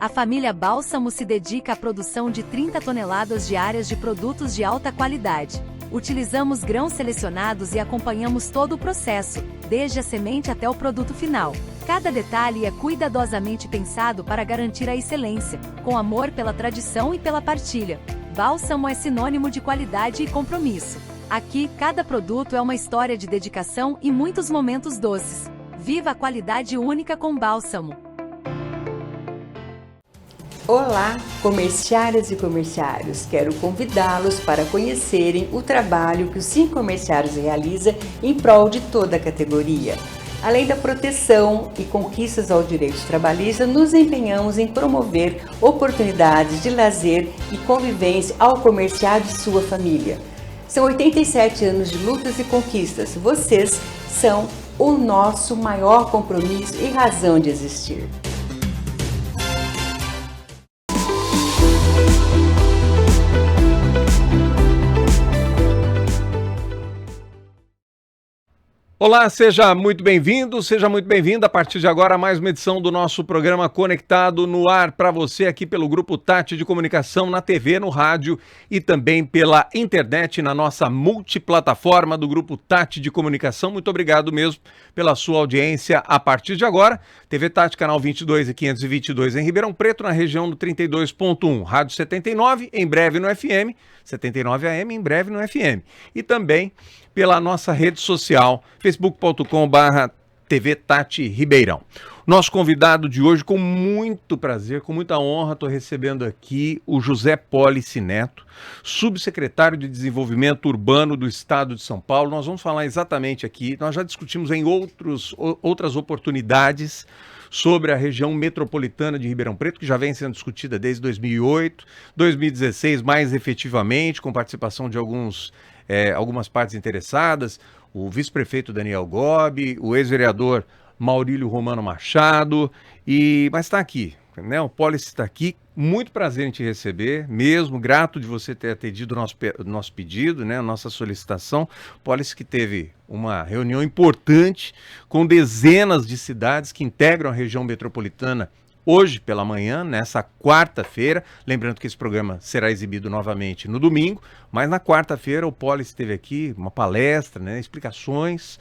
A família Bálsamo se dedica à produção de 30 toneladas diárias de produtos de alta qualidade. Utilizamos grãos selecionados e acompanhamos todo o processo, desde a semente até o produto final. Cada detalhe é cuidadosamente pensado para garantir a excelência, com amor pela tradição e pela partilha. Bálsamo é sinônimo de qualidade e compromisso. Aqui, cada produto é uma história de dedicação e muitos momentos doces. Viva a qualidade única com Bálsamo! Olá, comerciárias e comerciários! Quero convidá-los para conhecerem o trabalho que o Sim Comerciários realiza em prol de toda a categoria. Além da proteção e conquistas aos direitos trabalhistas, nos empenhamos em promover oportunidades de lazer e convivência ao comerciário e sua família. São 87 anos de lutas e conquistas. Vocês são o nosso maior compromisso e razão de existir. Olá, seja muito bem-vindo, seja muito bem-vinda a partir de agora a mais uma edição do nosso programa Conectado no Ar para você aqui pelo Grupo Tati de Comunicação na TV, no rádio e também pela internet na nossa multiplataforma do Grupo Tati de Comunicação. Muito obrigado mesmo pela sua audiência a partir de agora. TV Tati, canal 22 e 522 em Ribeirão Preto, na região do 32.1, rádio 79, em breve no FM, 79 AM, em breve no FM. E também pela nossa rede social, facebook.com/TV Tati Ribeirão. Nosso convidado de hoje, com muito prazer, com muita honra, estou recebendo aqui o José Polici Neto, subsecretário de Desenvolvimento Urbano do Estado de São Paulo. Nós vamos falar exatamente aqui, nós já discutimos em outras oportunidades sobre a região metropolitana de Ribeirão Preto, que já vem sendo discutida desde 2008, 2016 mais efetivamente, com participação de algumas partes interessadas, o vice-prefeito Daniel Gobi, o ex-vereador Maurílio Romano Machado, mas está aqui, né? O Polici está aqui, muito prazer em te receber, mesmo, grato de você ter atendido o nosso pedido, né? A nossa solicitação. Polici que teve uma reunião importante com dezenas de cidades que integram a região metropolitana hoje pela manhã, nessa quarta-feira, lembrando que esse programa será exibido novamente no domingo, mas na quarta-feira o Polici esteve aqui, uma palestra, né, explicações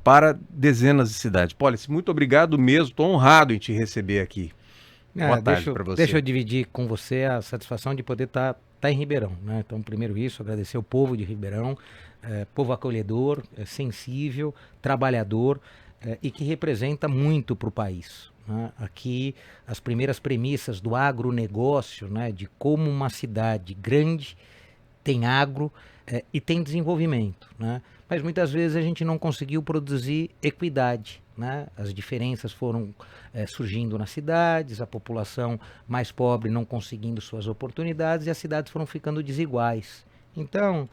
para dezenas de cidades. Polici, muito obrigado mesmo, estou honrado em te receber aqui. Boa tarde para você. Deixa eu dividir com você a satisfação de poder estar em Ribeirão, né? Então, primeiro isso, agradecer ao povo de Ribeirão, povo acolhedor, sensível, trabalhador e que representa muito para o país. Aqui as primeiras premissas do agronegócio, né, de como uma cidade grande tem agro e tem desenvolvimento, né? Mas muitas vezes a gente não conseguiu produzir equidade, né? As diferenças foram surgindo nas cidades, a população mais pobre não conseguindo suas oportunidades e as cidades foram ficando desiguais. Então,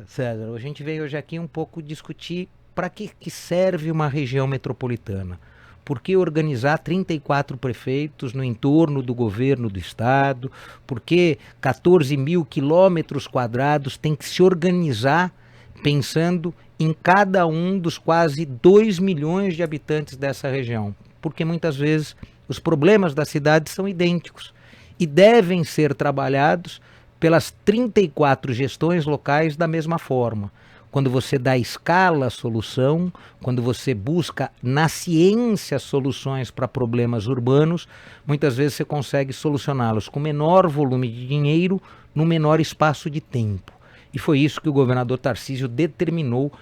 César, a gente veio hoje aqui um pouco discutir para que serve uma região metropolitana. Por que organizar 34 prefeitos no entorno do governo do estado? Por que 14 mil quilômetros quadrados tem que se organizar pensando em cada um dos quase 2 milhões de habitantes dessa região? Porque muitas vezes os problemas da cidade são idênticos e devem ser trabalhados pelas 34 gestões locais da mesma forma. Quando você dá escala à solução, quando você busca na ciência soluções para problemas urbanos, muitas vezes você consegue solucioná-los com menor volume de dinheiro no menor espaço de tempo. E foi isso que o governador Tarcísio determinou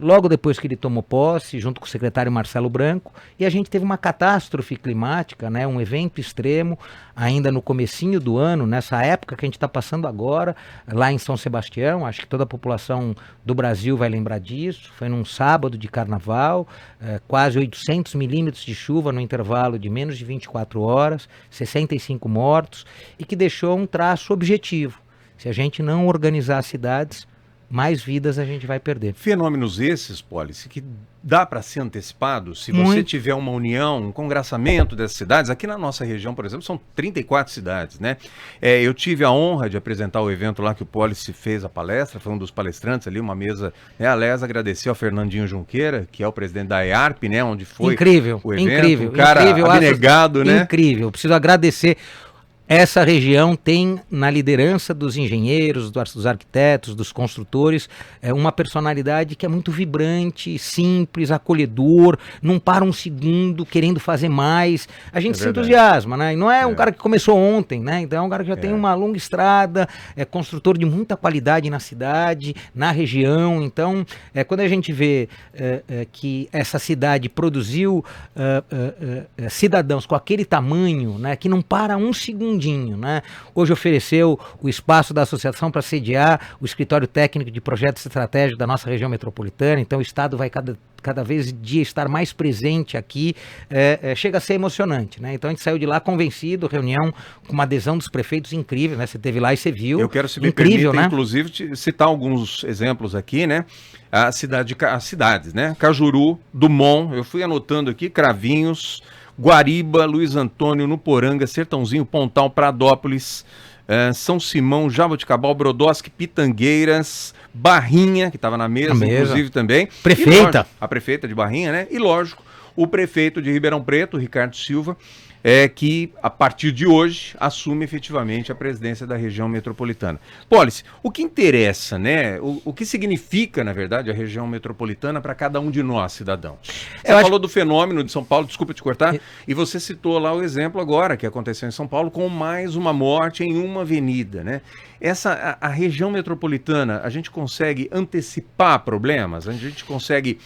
logo depois que ele tomou posse, junto com o secretário Marcelo Branco, e a gente teve uma catástrofe climática, né, um evento extremo, ainda no comecinho do ano, nessa época que a gente está passando agora, lá em São Sebastião. Acho que toda a população do Brasil vai lembrar disso. Foi num sábado de carnaval, quase 800 milímetros de chuva no intervalo de menos de 24 horas, 65 mortos, e que deixou um traço objetivo. Se a gente não organizar as cidades, mais vidas a gente vai perder. Fenômenos esses, Pólice, que dá para ser antecipado se você Muito. tiver uma união, um congraçamento dessas cidades. Aqui na nossa região, por exemplo, são 34 cidades, né? Eu tive a honra de apresentar o evento lá que o Pólice fez a palestra, foi um dos palestrantes ali, uma mesa, né? Aliás, agradecer ao Fernandinho Junqueira, que é o presidente da EARP, né? Onde foi Incrível, o evento, incrível, um cara incrível, abnegado, né? Incrível, preciso agradecer. Essa região tem na liderança dos engenheiros, dos arquitetos, dos construtores, uma personalidade que é muito vibrante, simples, acolhedor, não para um segundo querendo fazer mais. A gente se verdade. entusiasma, né? E não é um cara que começou ontem, né? Então é um cara que já tem uma longa estrada, é construtor de muita qualidade na cidade, na região. Então, quando a gente vê que essa cidade produziu cidadãos com aquele tamanho, né? Que não para um segundo, né? Hoje ofereceu o espaço da associação para sediar o escritório técnico de projetos estratégicos da nossa região metropolitana, então o Estado vai cada vez dia estar mais presente aqui, chega a ser emocionante, né? Então a gente saiu de lá convencido, reunião com uma adesão dos prefeitos incrível, né? Você esteve lá e você viu. Eu quero, se me incrível, permita, né? inclusive, citar alguns exemplos aqui, né? As cidades, né? Cajuru, Dumont, eu fui anotando aqui, Cravinhos, Guariba, Luiz Antônio, Nuporanga, Sertãozinho, Pontal, Pradópolis, São Simão, Jaboticabal, Brodowski, Pitangueiras, Barrinha, que estava na mesa, inclusive também. Prefeita. E, lógico, a prefeita de Barrinha, né? E lógico, o prefeito de Ribeirão Preto, Ricardo Silva, que a partir de hoje assume efetivamente a presidência da região metropolitana. Pólice, o que interessa, né? O que significa, na verdade, a região metropolitana para cada um de nós, cidadãos? Você falou do fenômeno de São Paulo, desculpa te cortar, e você citou lá o exemplo agora que aconteceu em São Paulo com mais uma morte em uma avenida, né? A região metropolitana, a gente consegue antecipar problemas? A gente consegue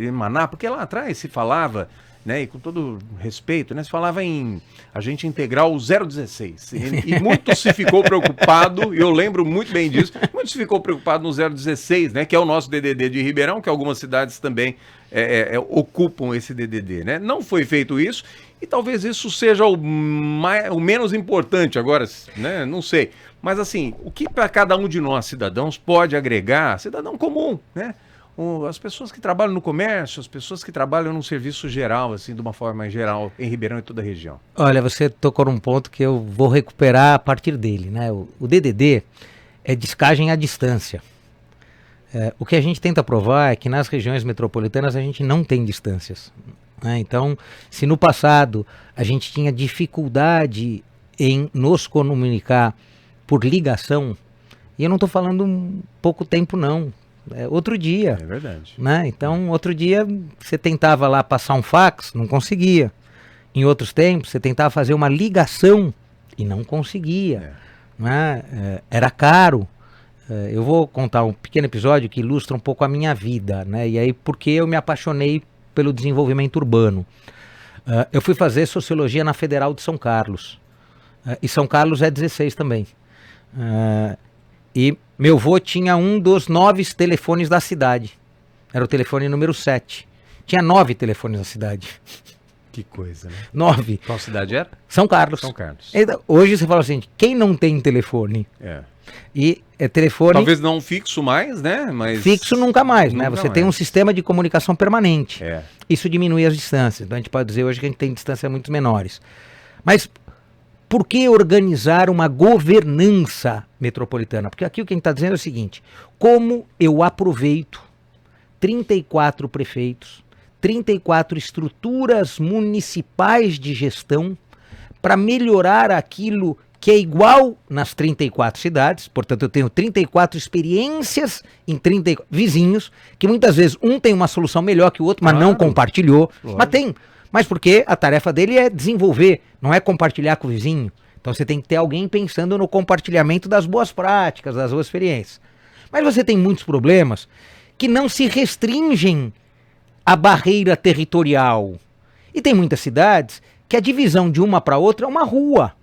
emanar? Porque lá atrás se falava, né, e com todo respeito, né, se falava em a gente integrar o 016, e muito se ficou preocupado, e eu lembro muito bem disso, muito se ficou preocupado no 016, né, que é o nosso DDD de Ribeirão, que algumas cidades também ocupam esse DDD, né, não foi feito isso, e talvez isso seja o menos importante agora, né, não sei, mas assim, o que para cada um de nós, cidadãos, pode agregar, cidadão comum, né, as pessoas que trabalham no comércio, as pessoas que trabalham num serviço geral, assim, de uma forma geral, em Ribeirão e toda a região. Olha, você tocou num ponto que eu vou recuperar a partir dele, né? O DDD é descagem à distância. O que a gente tenta provar é que nas regiões metropolitanas a gente não tem distâncias, né? Então, se no passado a gente tinha dificuldade em nos comunicar por ligação, e eu não estou falando pouco tempo não, outro dia. É verdade. Né? Então, outro dia você tentava lá passar um fax, não conseguia. Em outros tempos, você tentava fazer uma ligação e não conseguia. Né? Era caro. Eu vou contar um pequeno episódio que ilustra um pouco a minha vida, né? E aí, porque eu me apaixonei pelo desenvolvimento urbano. Eu fui fazer sociologia na Federal de São Carlos. E São Carlos é 16 também. E meu avô tinha um dos 9 telefones da cidade. Era o telefone número 7. Tinha 9 telefones na cidade. Que coisa, né? 9. Qual cidade era? São Carlos. São Carlos. Então, hoje você fala assim, quem não tem telefone? E telefone... Talvez não fixo mais, né? Mas... Fixo nunca mais, né? Nunca Você tem mais. um sistema de comunicação permanente. É. Isso diminui as distâncias. Então a gente pode dizer hoje que a gente tem distâncias muito menores. Mas por que organizar uma governança metropolitana? Porque aqui o que a gente está dizendo é o seguinte: como eu aproveito 34 prefeitos, 34 estruturas municipais de gestão para melhorar aquilo que é igual nas 34 cidades, portanto eu tenho 34 experiências em 30 vizinhos, que muitas vezes um tem uma solução melhor que o outro, mas não compartilhou, mas tem. Mas porque a tarefa dele é desenvolver, não é compartilhar com o vizinho. Então você tem que ter alguém pensando no compartilhamento das boas práticas, das boas experiências. Mas você tem muitos problemas que não se restringem à barreira territorial. E tem muitas cidades que a divisão de uma para outra é uma rua.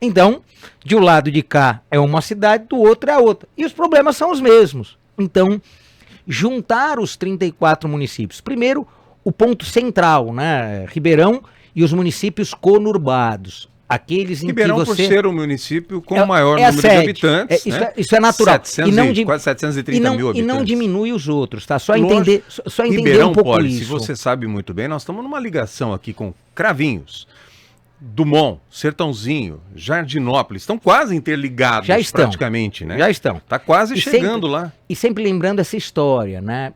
Então, de um lado de cá é uma cidade, do outro é a outra. E os problemas são os mesmos. Então, juntar os 34 municípios. Primeiro, o ponto central, né? Ribeirão e os municípios conurbados. aqueles em Ribeirão, que você... por ser um município com o maior a número de sede. habitantes, Isso é natural. 700 quase 730 mil habitantes. E não diminui os outros, tá? Só Lógico. entender, só entender Ribeirão, um pouco Poli, isso. se você sabe muito bem, nós estamos numa ligação aqui com Cravinhos, Dumont, Sertãozinho, Jardinópolis, estão quase interligados Já estão. praticamente, né? Já estão. Está quase E chegando lá. E sempre lembrando essa história, né?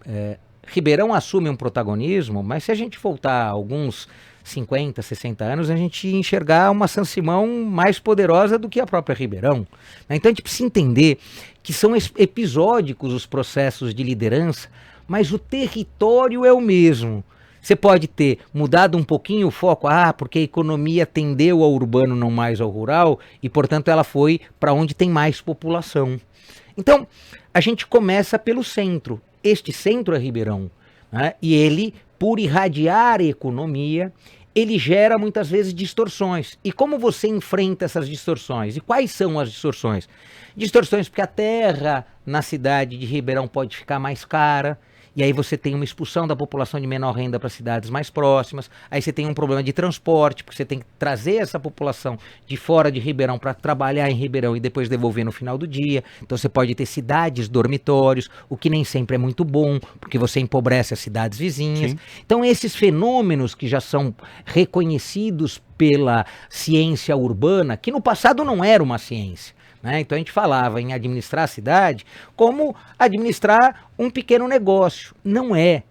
Ribeirão assume um protagonismo, mas se a gente voltar alguns 50, 60 anos, a gente ia enxergar uma São Simão mais poderosa do que a própria Ribeirão. Então a gente precisa entender que são episódicos os processos de liderança, mas o território é o mesmo. Você pode ter mudado um pouquinho o foco, porque a economia tendeu ao urbano, não mais ao rural, e portanto ela foi para onde tem mais população. Então, a gente começa pelo centro. Este centro é Ribeirão, né? E ele, por irradiar a economia, ele gera muitas vezes distorções. E como você enfrenta essas distorções? E quais são as distorções? Distorções porque a terra na cidade de Ribeirão pode ficar mais cara, e aí você tem uma expulsão da população de menor renda para cidades mais próximas, aí você tem um problema de transporte, porque você tem que trazer essa população de fora de Ribeirão para trabalhar em Ribeirão e depois devolver no final do dia. Então você pode ter cidades dormitórios, o que nem sempre é muito bom, porque você empobrece as cidades vizinhas. Sim. Então esses fenômenos que já são reconhecidos pela ciência urbana, que no passado não era uma ciência, né? Então a gente falava em administrar a cidade como administrar um pequeno negócio. Não é.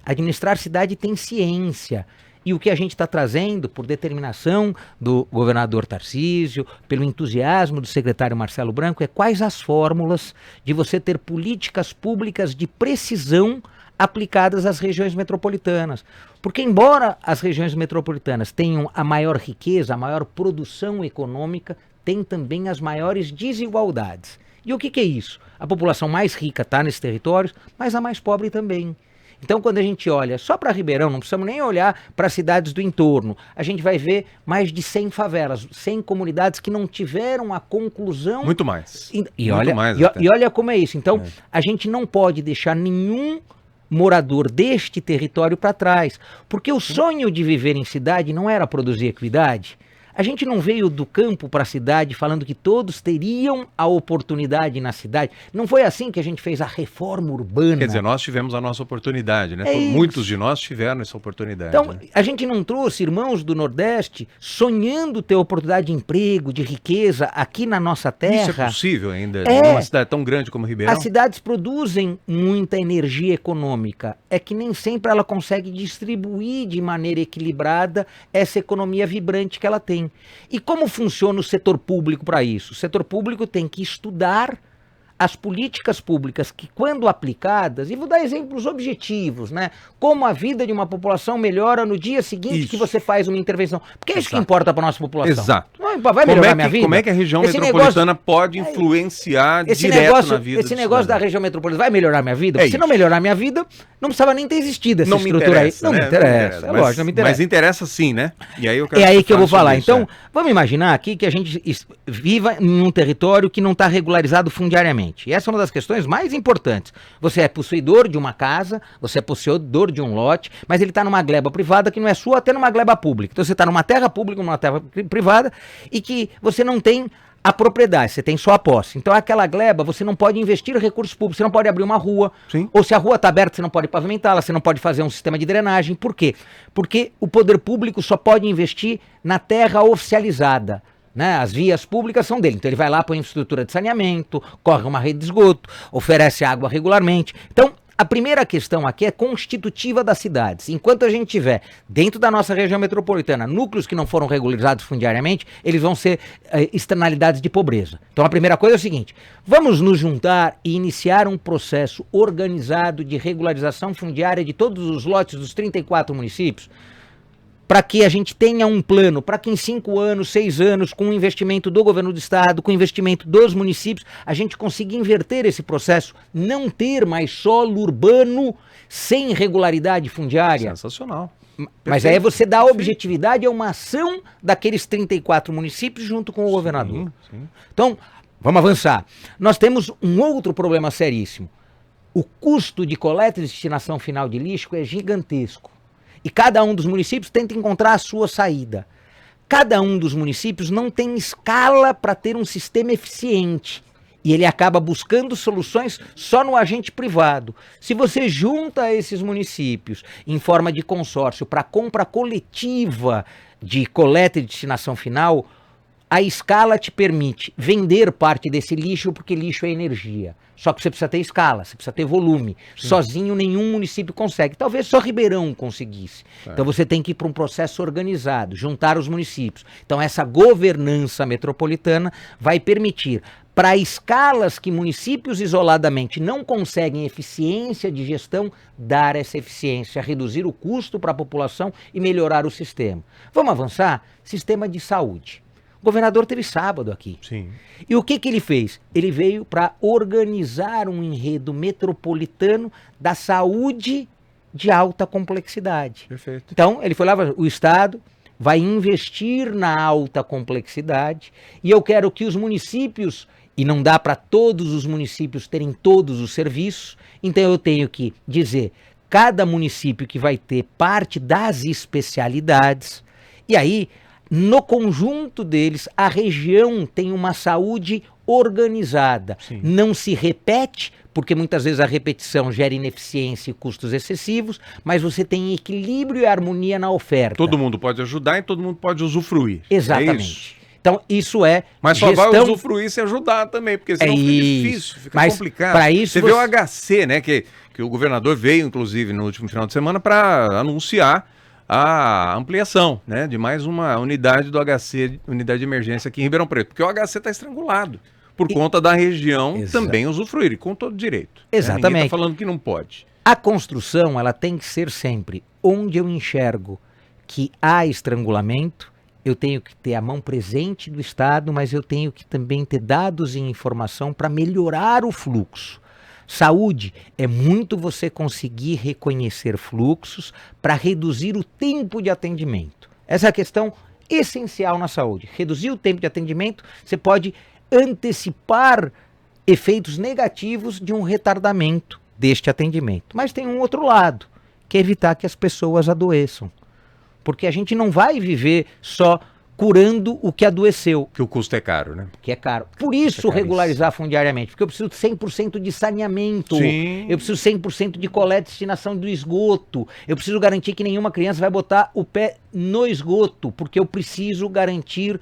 Administrar cidade tem ciência. E o que a gente está trazendo, por determinação do governador Tarcísio, pelo entusiasmo do secretário Marcelo Branco, é quais as fórmulas de você ter políticas públicas de precisão aplicadas às regiões metropolitanas. Porque embora as regiões metropolitanas tenham a maior riqueza, a maior produção econômica, tem também as maiores desigualdades. E o que é isso? A população mais rica está nesses territórios, mas a mais pobre também. Então, quando a gente olha só para Ribeirão, não precisamos nem olhar para as cidades do entorno, a gente vai ver mais de 100 favelas, 100 comunidades que não tiveram a conclusão... Muito mais. E olha como é isso. Então, a gente não pode deixar nenhum morador deste território para trás, porque o sonho de viver em cidade não era produzir equidade. A gente não veio do campo para a cidade falando que todos teriam a oportunidade na cidade. Não foi assim que a gente fez a reforma urbana. Quer dizer, nós tivemos a nossa oportunidade, né? Muitos de nós tiveram essa oportunidade. Então, né? A gente não trouxe irmãos do Nordeste sonhando ter oportunidade de emprego, de riqueza aqui na nossa terra. Isso é possível ainda, numa cidade tão grande como Ribeirão? As cidades produzem muita energia econômica. É que nem sempre ela consegue distribuir de maneira equilibrada essa economia vibrante que ela tem. E como funciona o setor público para isso? O setor público tem que estudar as políticas públicas que, quando aplicadas, e vou dar exemplos objetivos, né? Como a vida de uma população melhora no dia seguinte que você faz uma intervenção. Porque é isso que importa para a nossa população. Exato. Vai melhorar minha vida? Como é que a região metropolitana pode influenciar direto na vida? Esse negócio da região metropolitana vai melhorar minha vida? Porque se não melhorar minha vida, não precisava nem ter existido essa estrutura aí. Não me interessa. É lógico, não me interessa. Mas interessa sim, né? E aí é aí que eu vou falar. Então, vamos imaginar aqui que a gente viva em um território que não está regularizado fundiariamente. E essa é uma das questões mais importantes. Você é possuidor de uma casa, você é possuidor de um lote, mas ele está numa gleba privada que não é sua, até numa gleba pública. Então você está numa terra pública, numa terra privada, e que você não tem a propriedade, você tem só a posse. Então aquela gleba, você não pode investir recursos públicos, você não pode abrir uma rua, ou se a rua está aberta, você não pode pavimentá-la, você não pode fazer um sistema de drenagem. Por quê? Porque o poder público só pode investir na terra oficializada. Né? As vias públicas são dele, então ele vai lá, põe infraestrutura de saneamento, corre uma rede de esgoto, oferece água regularmente. Então, a primeira questão aqui é constitutiva das cidades. Enquanto a gente tiver dentro da nossa região metropolitana núcleos que não foram regularizados fundiariamente, eles vão ser externalidades de pobreza. Então a primeira coisa é o seguinte: vamos nos juntar e iniciar um processo organizado de regularização fundiária de todos os lotes dos 34 municípios, para que a gente tenha um plano, para que em 5 anos, 6 anos, com o investimento do governo do estado, com o investimento dos municípios, a gente consiga inverter esse processo, não ter mais solo urbano sem regularidade fundiária. Sensacional. Mas aí você dá objetividade a uma ação daqueles 34 municípios junto com o governador. Sim. Então, vamos avançar. Nós temos um outro problema seríssimo. O custo de coleta e destinação final de lixo é gigantesco. E cada um dos municípios tenta encontrar a sua saída. cada um dos municípios não tem escala para ter um sistema eficiente. E ele acaba buscando soluções só no agente privado. Se você junta esses municípios em forma de consórcio para compra coletiva de coleta e destinação final, a escala te permite vender parte desse lixo, porque lixo é energia. Só que você precisa ter escala, você precisa ter volume. Sim. Sozinho nenhum município consegue. Talvez só Ribeirão conseguisse. Então você tem que ir para um processo organizado, juntar os municípios. Então essa governança metropolitana vai permitir, para escalas que municípios isoladamente não conseguem eficiência de gestão, dar essa eficiência, reduzir o custo para a população e melhorar o sistema. Vamos avançar? Sistema de saúde. O governador teve sábado aqui. Sim. E o que ele fez? Ele veio para organizar um enredo metropolitano da saúde de alta complexidade. Perfeito. Então, ele foi lá, o Estado vai investir na alta complexidade e eu quero que os municípios, e não dá para todos os municípios terem todos os serviços, então eu tenho que dizer, cada município que vai ter parte das especialidades, e aí, no conjunto deles, a região tem uma saúde organizada. Sim. Não se repete, porque muitas vezes a repetição gera ineficiência e custos excessivos, mas você tem equilíbrio e harmonia na oferta. Todo mundo pode ajudar e todo mundo pode usufruir. Exatamente. É isso. Então, isso é Mas só gestão... vai usufruir se ajudar também, porque senão fica difícil, fica complicado. Para isso você vê o HC, né, que o governador veio, inclusive, no último final de semana para anunciar a ampliação, né, de mais uma unidade do HC, unidade de emergência aqui em Ribeirão Preto, porque o HC está estrangulado por conta da região também usufruir, e com todo direito. Exatamente. Ninguém está falando que não pode. A construção, ela tem que ser sempre onde eu enxergo que há estrangulamento, eu tenho que ter a mão presente do Estado, mas eu tenho que também ter dados e informação para melhorar o fluxo. Saúde é muito você conseguir reconhecer fluxos para reduzir o tempo de atendimento. Essa é a questão essencial na saúde. Reduzir o tempo de atendimento, você pode antecipar efeitos negativos de um retardamento deste atendimento. Mas tem um outro lado, que é evitar que as pessoas adoeçam. Porque a gente não vai viver só curando o que adoeceu. Que o custo é caro, né? Que é caro. Por isso regularizar fundiariamente, porque eu preciso de 100% de saneamento, Sim. eu preciso 100% de coleta e destinação do esgoto, eu preciso garantir que nenhuma criança vai botar o pé no esgoto, porque eu preciso garantir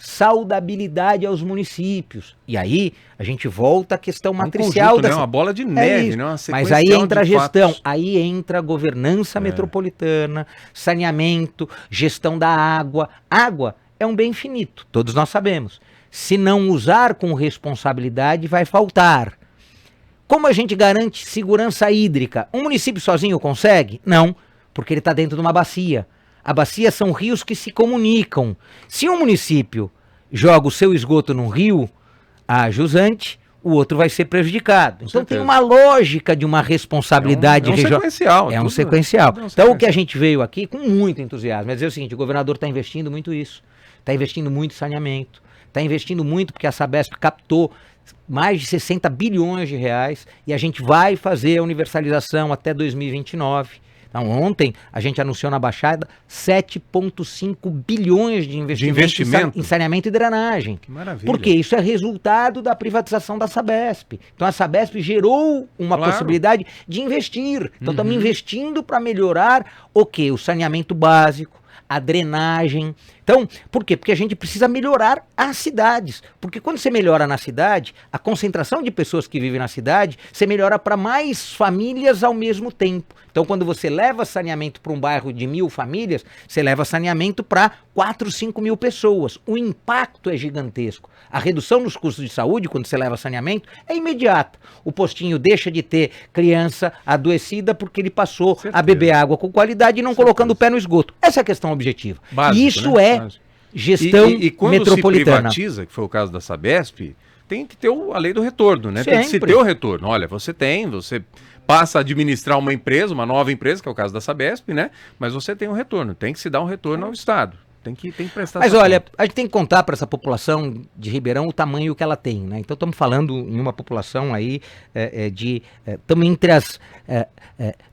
saudabilidade aos municípios. E aí a gente volta à questão matricial. Conjunto, né? Uma bola de neve, né? Uma mas aí entra a gestão, fatos. aí entra a governança metropolitana, saneamento, gestão da água. Água é um bem finito, todos nós sabemos. Se não usar com responsabilidade, vai faltar. Como a gente garante segurança hídrica? Um município sozinho consegue? Não, porque ele está dentro de uma bacia. A bacia são rios que se comunicam. Se um município joga o seu esgoto num rio, a jusante, o outro vai ser prejudicado. Com então certeza. tem uma lógica de uma responsabilidade regional. Sequencial. É um tudo, sequencial. tudo é um Então o sequencial. que a gente veio aqui com muito entusiasmo é dizer o seguinte, o governador está investindo muito isso, está investindo muito em saneamento, está investindo muito porque a Sabesp captou mais de 60 bilhões de reais e a gente vai fazer a universalização até 2029. Então, ontem a gente anunciou na Baixada 7,5 bilhões de investimento em saneamento e drenagem. Que maravilha. Porque isso é resultado da privatização da Sabesp. Então a Sabesp gerou uma possibilidade de investir. Então estamos investindo para melhorar o quê? O saneamento básico, a drenagem. Então, por quê? Porque a gente precisa melhorar as cidades. Porque quando você melhora na cidade, a concentração de pessoas que vivem na cidade, você melhora para mais famílias ao mesmo tempo. Então, quando você leva saneamento para um bairro de 1.000 famílias, você leva saneamento para 4, 5 mil pessoas. O impacto é gigantesco. A redução nos custos de saúde, quando você leva saneamento, é imediata. O postinho deixa de ter criança adoecida porque ele passou a beber água com qualidade e não colocando o pé no esgoto. Essa é a questão objetiva. Básico, e isso né? é gestão e quando metropolitana. se privatiza, que foi o caso da Sabesp, tem que ter a lei do retorno, né? Sempre. Tem que se ter o retorno. Olha, você passa a administrar uma empresa, uma nova empresa, que é o caso da Sabesp, né? Mas você tem um retorno, tem que se dar um retorno ao Estado. Tem que prestar Mas essa olha, conta. a gente tem que contar para essa população de Ribeirão o tamanho que ela tem, né? Então estamos falando em uma população aí estamos entre as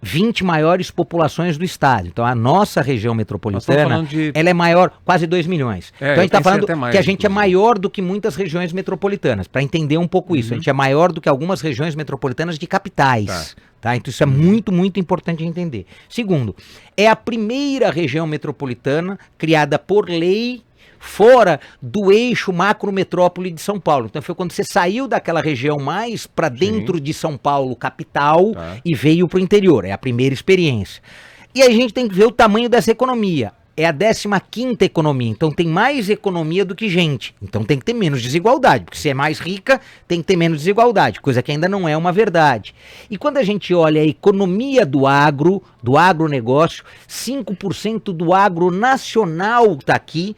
20 maiores populações do estado. Então a nossa região metropolitana, falando de- ela é maior, quase 2 milhões. É, então a eu gente está pensei falando até mais, que a gente inclusive. é maior do que muitas regiões metropolitanas, para entender um pouco isso. A gente é maior do que algumas regiões metropolitanas de capitais. Tá? Então isso é muito, muito importante entender. Segundo, é a primeira região metropolitana criada por lei fora do eixo macrometrópole de São Paulo. Então foi quando você saiu daquela região mais para dentro de São Paulo, capital, Tá. e veio para o interior. É a primeira experiência. E a gente tem que ver o tamanho dessa economia. É a 15ª economia, então tem mais economia do que gente. Então tem que ter menos desigualdade, porque se é mais rica, tem que ter menos desigualdade, coisa que ainda não é uma verdade. E quando a gente olha a economia do agronegócio, 5% do agro nacional está aqui,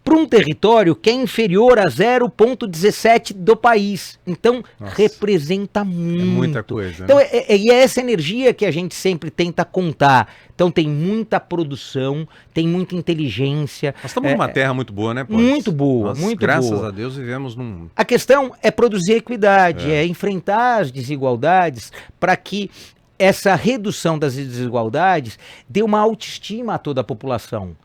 para um território que é inferior a 0,17 do país. Então, representa muito. É muita coisa, né? Então, e é essa energia que a gente sempre tenta contar. Então, tem muita produção, tem muita inteligência. Nós estamos numa terra muito boa, né, Pô? Muito boa, Nós, muito graças boa. a Deus, vivemos num... A questão é produzir equidade, é enfrentar as desigualdades para que essa redução das desigualdades dê uma autoestima a toda a população.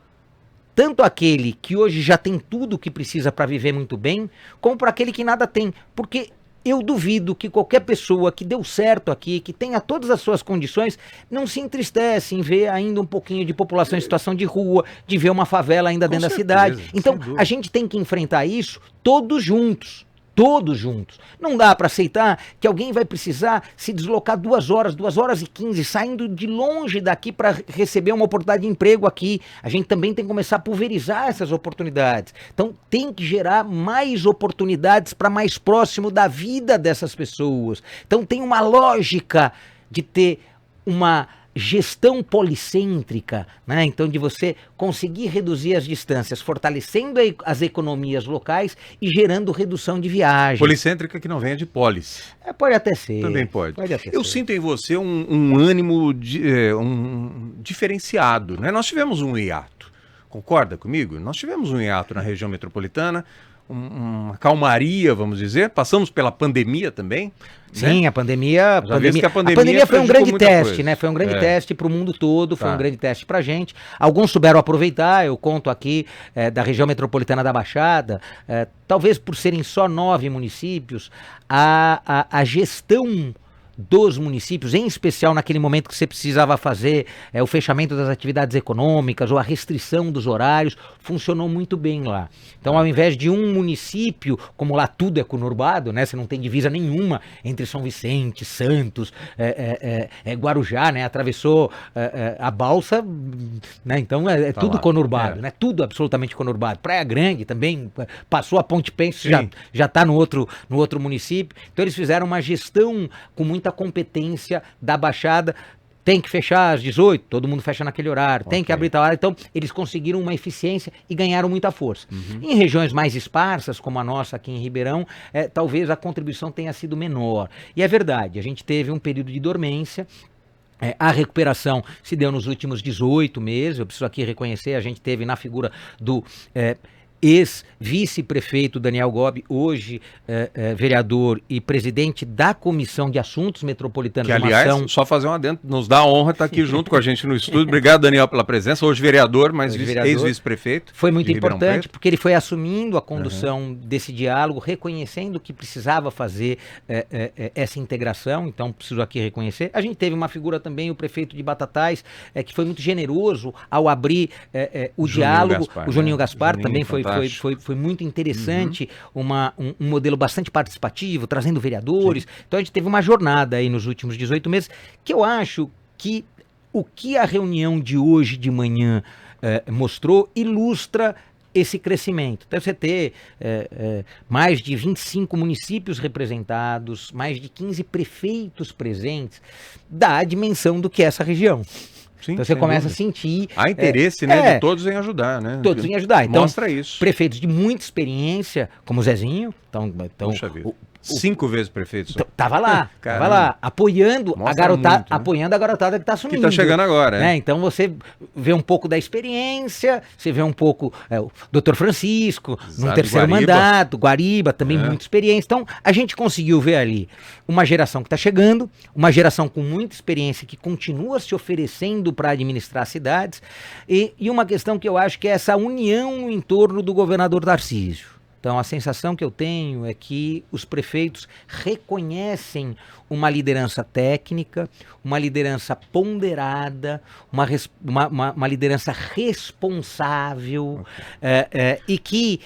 Tanto aquele que hoje já tem tudo o que precisa para viver muito bem, como para aquele que nada tem. Porque eu duvido que qualquer pessoa que deu certo aqui, que tenha todas as suas condições, não se entristece em ver ainda um pouquinho de população em situação de rua, de ver uma favela ainda dentro da cidade. Então, a gente tem que enfrentar isso todos juntos. Todos juntos. Não dá para aceitar que alguém vai precisar se deslocar 2 horas e 15, saindo de longe daqui para receber uma oportunidade de emprego aqui. A gente também tem que começar a pulverizar essas oportunidades. Então tem que gerar mais oportunidades para mais próximo da vida dessas pessoas. Então tem uma lógica de ter uma gestão policêntrica, né? Então de você conseguir reduzir as distâncias, fortalecendo as economias locais e gerando redução de viagens. Policêntrica que não venha de polis. Pode até ser. Também pode. até Eu ser. sinto em você um ânimo diferenciado, né? Nós tivemos um hiato, concorda comigo? Nós tivemos um hiato na região metropolitana, uma calmaria, vamos dizer. Passamos pela pandemia também. Sim, né? a pandemia a pandemia foi um prejudicou grande muita teste, coisa. né? Foi um grande teste para o mundo todo, foi Tá. um grande teste para a gente. Alguns souberam aproveitar, eu conto aqui da região metropolitana da Baixada, talvez por serem só 9 municípios, a gestão dos municípios, em especial naquele momento que você precisava fazer o fechamento das atividades econômicas ou a restrição dos horários, funcionou muito bem lá. Então, ao invés de um município, como lá tudo é conurbado, né? Você não tem divisa nenhuma entre São Vicente, Santos, Guarujá, né? Atravessou a Balsa, né? Então Tá tudo lá. conurbado, né? Tudo absolutamente conurbado. Praia Grande também, passou a Ponte Pênsil, Sim. já está no outro município. Então eles fizeram uma gestão com muita competência da Baixada. Tem que fechar às 18, todo mundo fecha naquele horário, tem que abrir tal hora. Então eles conseguiram uma eficiência e ganharam muita força. Em regiões mais esparsas, como a nossa aqui em Ribeirão, talvez a contribuição tenha sido menor. E é verdade, a gente teve um período de dormência. A recuperação se deu nos últimos 18 meses, eu preciso aqui reconhecer, a gente teve na figura do ex-vice-prefeito Daniel Gobi, hoje vereador e presidente da Comissão de Assuntos Metropolitanos Que, de uma aliás, ação... só fazer um adendo, nos dá a honra estar aqui junto com a gente no estúdio. Obrigado, Daniel, pela presença. Hoje vereador, mas Hoje vereador. ex-vice-prefeito. Foi muito de Ribeirão importante, Preto. porque ele foi assumindo a condução desse diálogo, reconhecendo que precisava fazer essa integração, então preciso aqui reconhecer. A gente teve uma figura também, o prefeito de Batatais, que foi muito generoso ao abrir o Juninho diálogo. Gaspar, O Juninho né? Gaspar Juninho, também foi muito interessante, um modelo bastante participativo, trazendo vereadores. Então a gente teve uma jornada aí nos últimos 18 meses, que eu acho que o que a reunião de hoje de manhã mostrou ilustra esse crescimento. Então você ter mais de 25 municípios representados, mais de 15 prefeitos presentes, dá a dimensão do que é essa região. Sim, Então você sem começa dúvida. a sentir... Há interesse, né, de todos em ajudar, né? Todos em ajudar. Então, mostra isso. prefeitos de muita experiência, como o Zezinho, então Puxa vida. 5 vezes prefeito. Então, tava lá, apoiando a garotada, muito, né? Apoiando a garotada que tá Que assumindo. tá chegando agora, né? Então você vê um pouco da experiência, você vê um pouco o Dr. Francisco, Exato, no terceiro Guariba. mandato, Guariba também muita experiência. Então a gente conseguiu ver ali uma geração que está chegando, uma geração com muita experiência que continua se oferecendo para administrar cidades e uma questão que eu acho que é essa união em torno do governador Tarcísio. Então, a sensação que eu tenho é que os prefeitos reconhecem uma liderança técnica, uma liderança ponderada, uma liderança responsável e que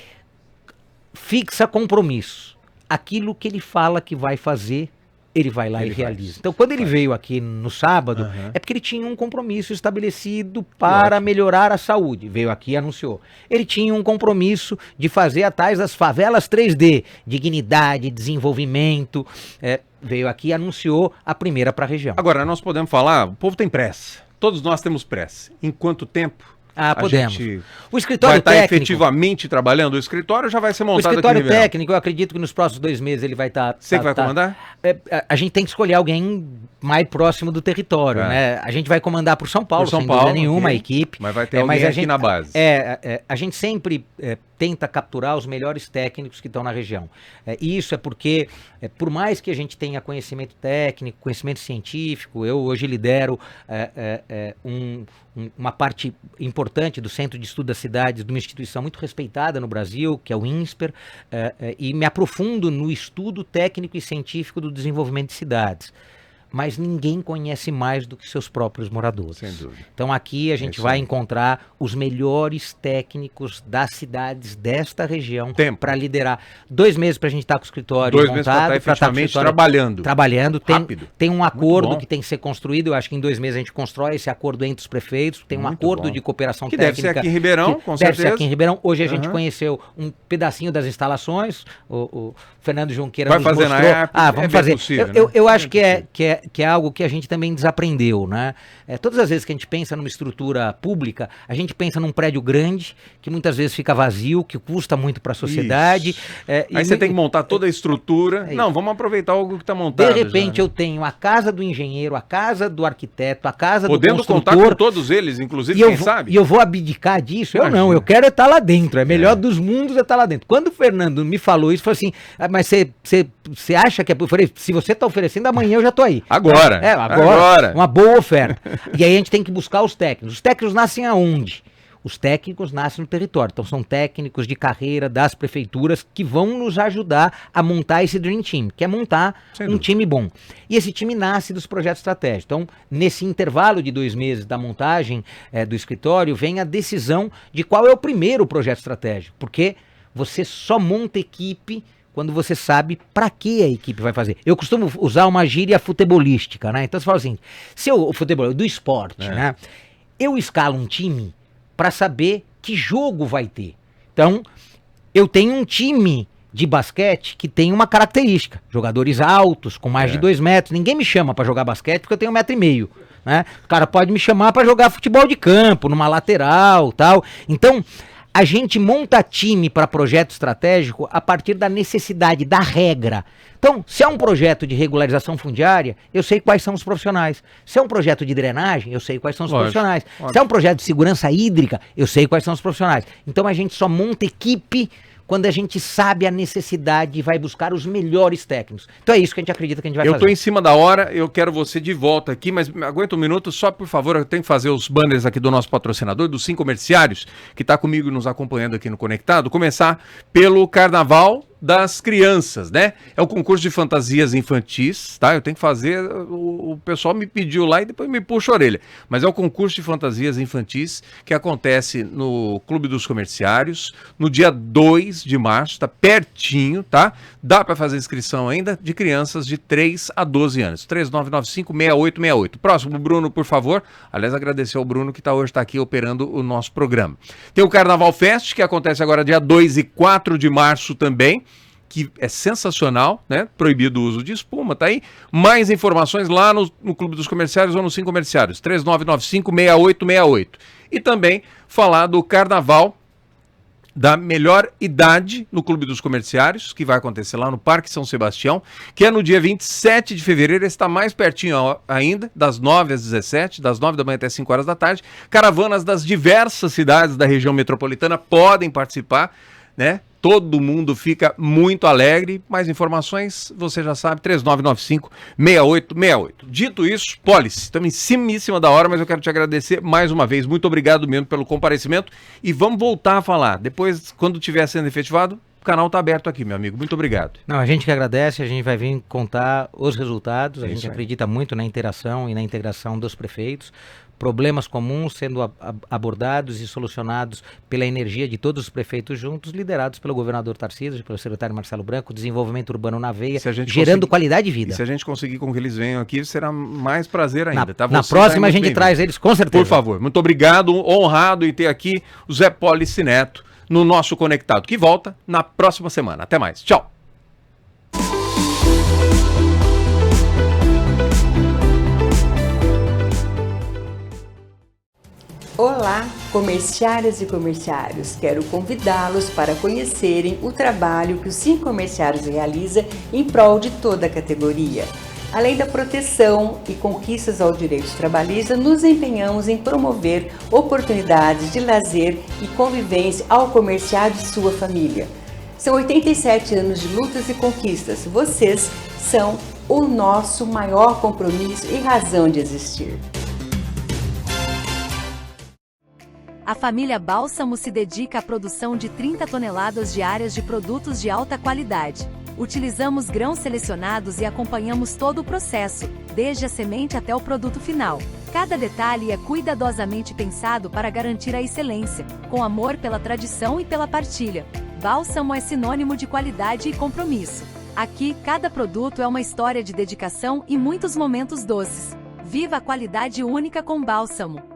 fixa compromisso. Aquilo que ele fala que vai fazer, ele vai lá e realiza. Então, quando ele veio aqui no sábado, é porque ele tinha um compromisso estabelecido para melhorar a saúde. Veio aqui e anunciou. Ele tinha um compromisso de fazer a tais das favelas 3D, dignidade, desenvolvimento. Veio aqui e anunciou a primeira para a região. Agora, nós podemos falar, o povo tem pressa. Todos nós temos pressa. Em quanto tempo podemos. gente O escritório vai estar técnico, efetivamente trabalhando? O escritório já vai ser o montado aqui em escritório Ribeirão. técnico, eu acredito que nos próximos 2 meses ele vai estar... Você que vai comandar? A gente tem que escolher alguém mais próximo do território, né? A gente vai comandar por São Paulo, Por São sem Paulo, dúvida nenhuma, ok. a equipe. Mas vai ter alguém aqui na base. A gente sempre tenta capturar os melhores técnicos que estão na região. E isso é porque, por mais que a gente tenha conhecimento técnico, conhecimento científico, eu hoje lidero uma parte importante do Centro de Estudo das Cidades, de uma instituição muito respeitada no Brasil, que é o INSPER, e me aprofundo no estudo técnico e científico do desenvolvimento de cidades. Mas ninguém conhece mais do que seus próprios moradores. Sem dúvida. Então aqui a gente vai encontrar os melhores técnicos das cidades desta região para liderar. 2 meses para a gente estar com o escritório 2 meses para montado. estar efetivamente trabalhando. Rápido. Tem um acordo bom. que tem que ser construído. Eu acho que em 2 meses a gente constrói esse acordo entre os prefeitos. Tem um Muito acordo bom. de cooperação Que técnica. deve ser aqui em Ribeirão, com Deve ser certeza. aqui em Ribeirão. Hoje a gente conheceu um pedacinho das instalações. O Fernando Junqueira Vai nos fazer mostrou. na época. Vamos bem fazer. possível, Eu né? acho que é algo que a gente também desaprendeu, né? Todas as vezes que a gente pensa numa estrutura pública, a gente pensa num prédio grande, que muitas vezes fica vazio, que custa muito para a sociedade. Aí você tem que montar toda a estrutura. Não, vamos aproveitar algo que está montado. De repente já, né? eu tenho a casa do engenheiro, a casa do arquiteto, a casa Podendo do construtor. contar com todos eles, inclusive, quem sabe? E eu vou abdicar disso? Imagina. Eu não, eu quero estar lá dentro. É melhor dos mundos estar lá dentro. Quando o Fernando me falou isso, falou assim, mas você acha que é... Eu falei, se você está oferecendo, amanhã eu já estou aí. Agora. Agora. Uma boa oferta. E aí a gente tem que buscar os técnicos. Os técnicos nascem aonde? Os técnicos nascem no território. Então são técnicos de carreira das prefeituras que vão nos ajudar a montar esse Dream Team, que é montar um time bom. E esse time nasce dos projetos estratégicos. Então, nesse intervalo de 2 meses da montagem do escritório, vem a decisão de qual é o primeiro projeto estratégico. Porque você só monta equipe quando você sabe para que a equipe vai fazer. Eu costumo usar uma gíria futebolística, né? Então você fala assim, se o futebol do esporte, né? Eu escalo um time para saber que jogo vai ter. Então, eu tenho um time de basquete que tem uma característica. Jogadores altos, com mais de 2 metros. Ninguém me chama para jogar basquete porque eu tenho 1,5 metro. Né? O cara pode me chamar para jogar futebol de campo, numa lateral, tal. Então, a gente monta time para projeto estratégico a partir da necessidade, da regra. Então, se é um projeto de regularização fundiária, eu sei quais são os profissionais. Se é um projeto de drenagem, eu sei quais são os profissionais. Se é um projeto de segurança hídrica, eu sei quais são os profissionais. Então, a gente só monta equipe quando a gente sabe a necessidade e vai buscar os melhores técnicos. Então é isso que a gente acredita que a gente vai fazer. Eu tô em cima da hora, eu quero você de volta aqui, mas aguenta um minuto, só por favor, eu tenho que fazer os banners aqui do nosso patrocinador, dos 5 comerciários, que está comigo nos acompanhando aqui no Conectado. Começar pelo Carnaval das Crianças, né? É o concurso de fantasias infantis, tá? Eu tenho que fazer, o pessoal me pediu lá e depois me puxa a orelha. Mas é o concurso de fantasias infantis que acontece no Clube dos Comerciários, no dia 2 de março, tá pertinho, tá? Dá para fazer inscrição ainda de crianças de 3 a 12 anos. 3995-6868. Próximo, Bruno, por favor. Aliás, agradecer ao Bruno que hoje está aqui operando o nosso programa. Tem o Carnaval Fest, que acontece agora dia 2 e 4 de março também, que é sensacional, né? Proibido o uso de espuma, tá aí. Mais informações lá no Clube dos Comerciários ou no 5 Comerciários, 3995-6868. E também falar do Carnaval da melhor idade no Clube dos Comerciários, que vai acontecer lá no Parque São Sebastião, que é no dia 27 de fevereiro, está mais pertinho ainda, das 9 às 17, das 9 da manhã até 5 horas da tarde. Caravanas das diversas cidades da região metropolitana podem participar, né? Todo mundo fica muito alegre. Mais informações, você já sabe, 3995-6868. Dito isso, Policy, estamos em cima da hora, mas eu quero te agradecer mais uma vez. Muito obrigado mesmo pelo comparecimento. E vamos voltar a falar. Depois, quando estiver sendo efetivado, o canal está aberto aqui, meu amigo. Muito obrigado. Não, a gente que agradece, a gente vai vir contar os resultados. A gente aí. acredita muito na interação e na integração dos prefeitos. Problemas comuns sendo abordados e solucionados pela energia de todos os prefeitos juntos, liderados pelo governador Tarcísio, pelo secretário Marcelo Branco, desenvolvimento urbano na veia, gerando qualidade de vida. E se a gente conseguir com que eles venham aqui, será mais prazer ainda. Na próxima a gente traz eles, com certeza. Por favor, muito obrigado, honrado em ter aqui o Zé Policy Neto no nosso Conectado, que volta na próxima semana. Até mais, tchau! Olá, comerciárias e comerciários! Quero convidá-los para conhecerem o trabalho que o Sim Comerciários realiza em prol de toda a categoria. Além da proteção e conquistas ao direito trabalhista, nos empenhamos em promover oportunidades de lazer e convivência ao comerciário e sua família. São 87 anos de lutas e conquistas. Vocês são o nosso maior compromisso e razão de existir. A família Bálsamo se dedica à produção de 30 toneladas diárias de produtos de alta qualidade. Utilizamos grãos selecionados e acompanhamos todo o processo, desde a semente até o produto final. Cada detalhe é cuidadosamente pensado para garantir a excelência, com amor pela tradição e pela partilha. Bálsamo é sinônimo de qualidade e compromisso. Aqui, cada produto é uma história de dedicação e muitos momentos doces. Viva a qualidade única com Bálsamo!